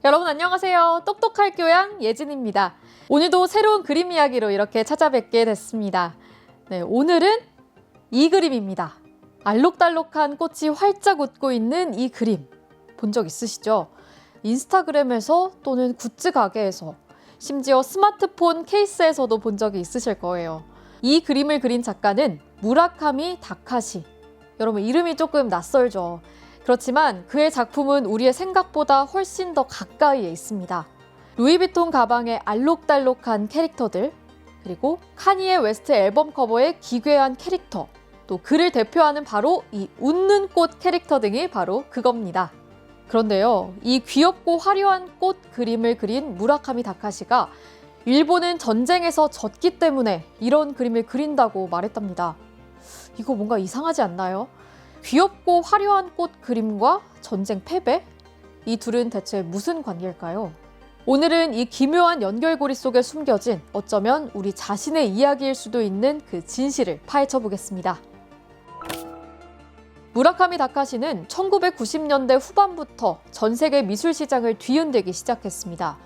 여러분 안녕하세요. 똑똑할 교양 예진입니다. 오늘도 새로운 그림 이야기로 이렇게 찾아뵙게 됐습니다. 네, 오늘은 이 그림입니다. 알록달록한 꽃이 활짝 웃고 있는 이 그림 본 적 있으시죠? 인스타그램에서 또는 굿즈 가게에서 심지어 스마트폰 케이스에서도 본 적이 있으실 거예요. 이 그림을 그린 작가는 무라카미 다카시. 여러분 이름이 조금 낯설죠? 그렇지만 그의 작품은 우리의 생각보다 훨씬 더 가까이에 있습니다. 루이비통 가방의 알록달록한 캐릭터들, 그리고 카니에 웨스트 앨범 커버의 기괴한 캐릭터, 또 그를 대표하는 바로 이 웃는 꽃 캐릭터 등이 바로 그겁니다. 그런데요, 이 귀엽고 화려한 꽃 그림을 그린 무라카미 다카시가 일본은 전쟁에서 졌기 때문에 이런 그림을 그린다고 말했답니다. 이거 뭔가 이상하지 않나요? 귀엽고 화려한 꽃 그림과 전쟁 패배? 이 둘은 대체 무슨 관계일까요? 오늘은 이 기묘한 연결고리 속에 숨겨진 어쩌면 우리 자신의 이야기일 수도 있는 그 진실을 파헤쳐 보겠습니다. 무라카미 다카시는 1990년대 후반부터 전 세계 미술 시장을 뒤흔들기 시작했습니다.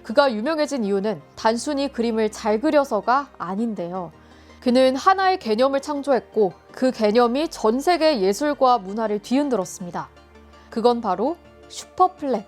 그가 유명해진 이유는 단순히 그림을 잘 그려서가 아닌데요. 그는 하나의 개념을 창조했고 그 개념이 전 세계 예술과 문화를 뒤흔들었습니다. 그건 바로 슈퍼플랫,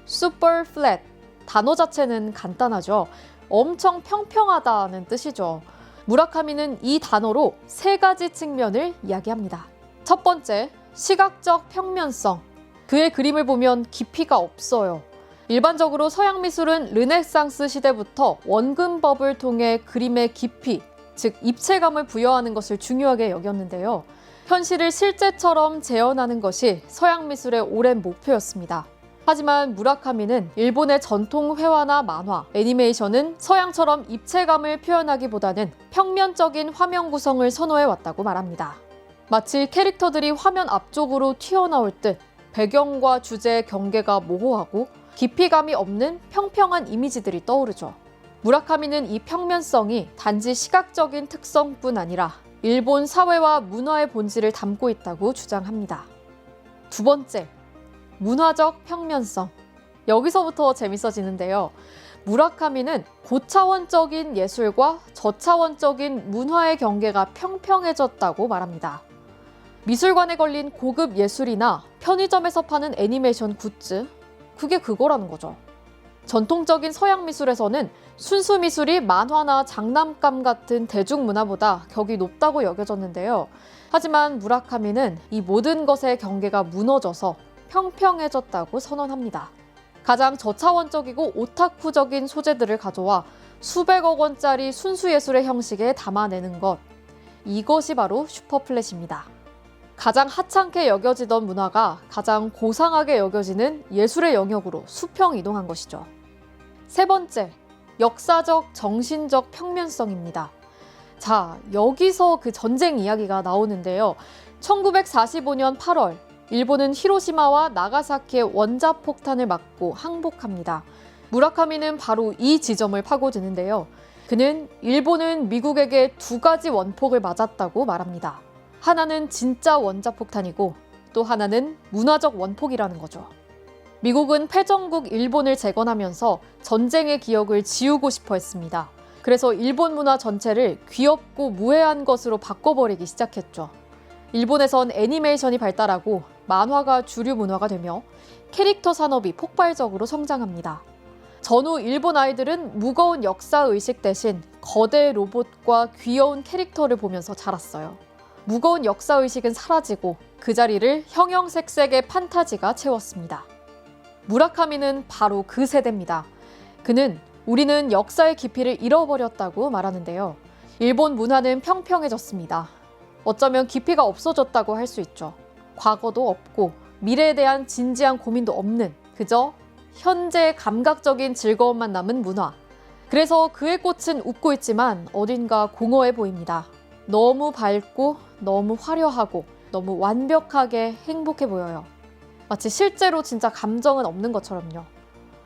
슈퍼플랫. 단어 자체는 간단하죠. 엄청 평평하다는 뜻이죠. 무라카미는 이 단어로 세 가지 측면을 이야기합니다. 첫 번째, 시각적 평면성. 그의 그림을 보면 깊이가 없어요. 일반적으로 서양 미술은 르네상스 시대부터 원근법을 통해 그림의 깊이, 즉 입체감을 부여하는 것을 중요하게 여겼는데요. 현실을 실제처럼 재현하는 것이 서양 미술의 오랜 목표였습니다. 하지만 무라카미는 일본의 전통 회화나 만화, 애니메이션은 서양처럼 입체감을 표현하기보다는 평면적인 화면 구성을 선호해왔다고 말합니다. 마치 캐릭터들이 화면 앞쪽으로 튀어나올 듯 배경과 주제의 경계가 모호하고 깊이감이 없는 평평한 이미지들이 떠오르죠. 무라카미는 이 평면성이 단지 시각적인 특성뿐 아니라 일본 사회와 문화의 본질을 담고 있다고 주장합니다. 두 번째, 문화적 평면성. 여기서부터 재밌어지는데요. 무라카미는 고차원적인 예술과 저차원적인 문화의 경계가 평평해졌다고 말합니다. 미술관에 걸린 고급 예술이나 편의점에서 파는 애니메이션 굿즈, 그게 그거라는 거죠. 전통적인 서양 미술에서는 순수 미술이 만화나 장난감 같은 대중문화보다 격이 높다고 여겨졌는데요. 하지만 무라카미는 이 모든 것의 경계가 무너져서 평평해졌다고 선언합니다. 가장 저차원적이고 오타쿠적인 소재들을 가져와 수백억 원짜리 순수 예술의 형식에 담아내는 것. 이것이 바로 슈퍼플랫입니다. 가장 하찮게 여겨지던 문화가 가장 고상하게 여겨지는 예술의 영역으로 수평 이동한 것이죠. 세 번째, 역사적 정신적 평면성입니다. 자, 여기서 그 전쟁 이야기가 나오는데요. 1945년 8월, 일본은 히로시마와 나가사키의 원자폭탄을 맞고 항복합니다. 무라카미는 바로 이 지점을 파고드는데요. 그는 일본은 미국에게 두 가지 원폭을 맞았다고 말합니다. 하나는 진짜 원자폭탄이고 또 하나는 문화적 원폭이라는 거죠. 미국은 패전국 일본을 재건하면서 전쟁의 기억을 지우고 싶어 했습니다. 그래서 일본 문화 전체를 귀엽고 무해한 것으로 바꿔버리기 시작했죠. 일본에선 애니메이션이 발달하고 만화가 주류 문화가 되며 캐릭터 산업이 폭발적으로 성장합니다. 전후 일본 아이들은 무거운 역사의식 대신 거대 로봇과 귀여운 캐릭터를 보면서 자랐어요. 무거운 역사의식은 사라지고 그 자리를 형형색색의 판타지가 채웠습니다. 무라카미는 바로 그 세대입니다. 그는 우리는 역사의 깊이를 잃어버렸다고 말하는데요. 일본 문화는 평평해졌습니다. 어쩌면 깊이가 없어졌다고 할 수 있죠. 과거도 없고 미래에 대한 진지한 고민도 없는 그저 현재의 감각적인 즐거움만 남은 문화. 그래서 그의 꽃은 웃고 있지만 어딘가 공허해 보입니다. 너무 밝고 너무 화려하고 너무 완벽하게 행복해 보여요. 마치 실제로 진짜 감정은 없는 것처럼요.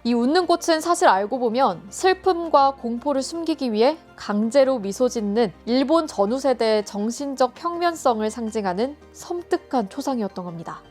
이 웃는 꽃은 사실 알고 보면 슬픔과 공포를 숨기기 위해 강제로 미소 짓는 일본 전후 세대의 정신적 평면성을 상징하는 섬뜩한 초상이었던 겁니다.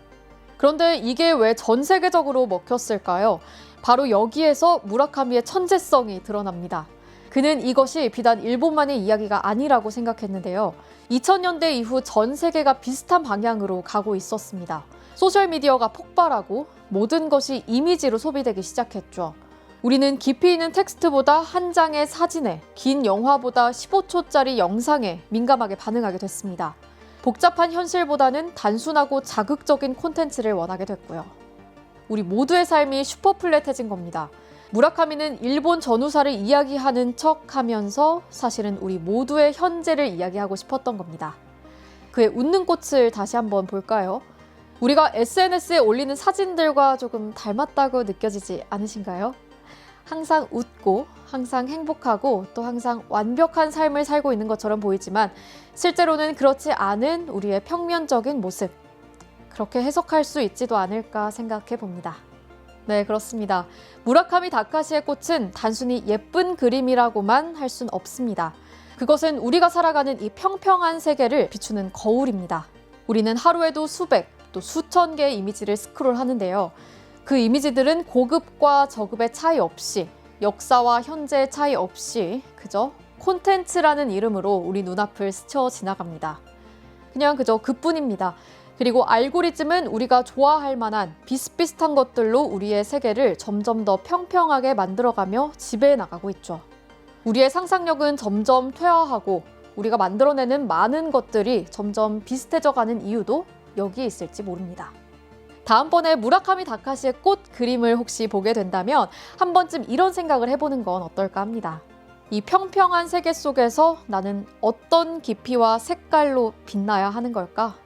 그런데 이게 왜 전 세계적으로 먹혔을까요? 바로 여기에서 무라카미의 천재성이 드러납니다. 그는 이것이 비단 일본만의 이야기가 아니라고 생각했는데요. 2000년대 이후 전 세계가 비슷한 방향으로 가고 있었습니다. 소셜미디어가 폭발하고 모든 것이 이미지로 소비되기 시작했죠. 우리는 깊이 있는 텍스트보다 한 장의 사진에, 긴 영화보다 15초짜리 영상에 민감하게 반응하게 됐습니다. 복잡한 현실보다는 단순하고 자극적인 콘텐츠를 원하게 됐고요. 우리 모두의 삶이 슈퍼플랫해진 겁니다. 무라카미는 일본 전후사를 이야기하는 척 하면서 사실은 우리 모두의 현재를 이야기하고 싶었던 겁니다. 그의 웃는 꽃을 다시 한번 볼까요? 우리가 SNS에 올리는 사진들과 조금 닮았다고 느껴지지 않으신가요? 항상 웃고 항상 행복하고 또 항상 완벽한 삶을 살고 있는 것처럼 보이지만 실제로는 그렇지 않은 우리의 평면적인 모습, 그렇게 해석할 수 있지도 않을까 생각해 봅니다. 네, 그렇습니다. 무라카미 다카시의 꽃은 단순히 예쁜 그림이라고만 할 순 없습니다. 그것은 우리가 살아가는 이 평평한 세계를 비추는 거울입니다. 우리는 하루에도 수백, 또 수천 개의 이미지를 스크롤하는데요. 그 이미지들은 고급과 저급의 차이 없이, 역사와 현재의 차이 없이 그저 콘텐츠라는 이름으로 우리 눈앞을 스쳐 지나갑니다. 그냥 그저 그뿐입니다. 그리고 알고리즘은 우리가 좋아할 만한 비슷비슷한 것들로 우리의 세계를 점점 더 평평하게 만들어가며 지배해 나가고 있죠. 우리의 상상력은 점점 퇴화하고 우리가 만들어내는 많은 것들이 점점 비슷해져가는 이유도 여기에 있을지 모릅니다. 다음번에 무라카미 다카시의 꽃 그림을 혹시 보게 된다면 한 번쯤 이런 생각을 해보는 건 어떨까 합니다. 이 평평한 세계 속에서 나는 어떤 깊이와 색깔로 빛나야 하는 걸까?